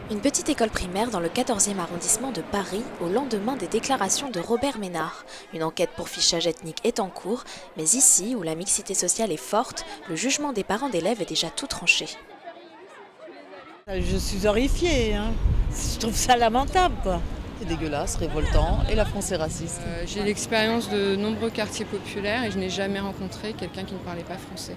Une petite école primaire dans le 14e arrondissement de Paris au lendemain des déclarations de Robert Ménard. Une enquête pour fichage ethnique est en cours, mais ici, où la mixité sociale est forte, le jugement des parents d'élèves est déjà tout tranché. Je suis horrifiée, hein. Je trouve ça lamentable, quoi. C'est dégueulasse, révoltant, et la France est raciste. J'ai l'expérience de nombreux quartiers populaires et je n'ai jamais rencontré quelqu'un qui ne parlait pas français.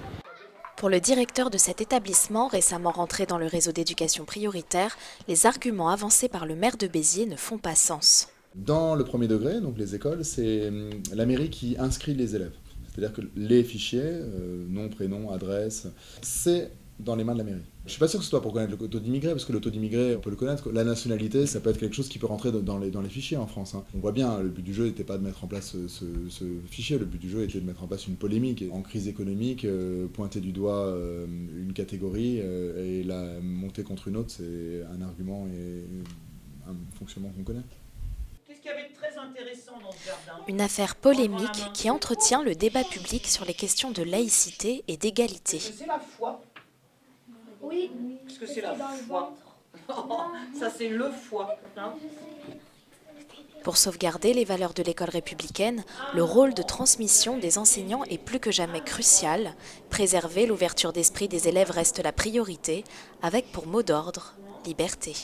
Pour le directeur de cet établissement, récemment rentré dans le réseau d'éducation prioritaire, les arguments avancés par le maire de Béziers ne font pas sens. Dans le premier degré, donc les écoles, c'est la mairie qui inscrit les élèves. C'est-à-dire que les fichiers, nom, prénom, adresse, c'est dans les mains de la mairie. Je ne suis pas sûr que ce soit pour connaître le taux d'immigrés, parce que le taux d'immigrés, on peut le connaître. La nationalité, ça peut être quelque chose qui peut rentrer dans les fichiers en France. On voit bien, le but du jeu n'était pas de mettre en place ce fichier, le but du jeu était de mettre en place une polémique. En crise économique, pointer du doigt une catégorie et la monter contre une autre, c'est un argument et un fonctionnement qu'on connaît. Qu'est-ce qu'il y avait de très intéressant dans ce jardin ? Une affaire polémique qui entretient le débat public sur les questions de laïcité et d'égalité. C'est la foi. Oui. Est-ce que c'est la foi ? Ça, c'est le foie. Hein. Pour sauvegarder les valeurs de l'école républicaine, le rôle de transmission des enseignants est plus que jamais crucial. Préserver l'ouverture d'esprit des élèves reste la priorité, avec pour mot d'ordre, liberté.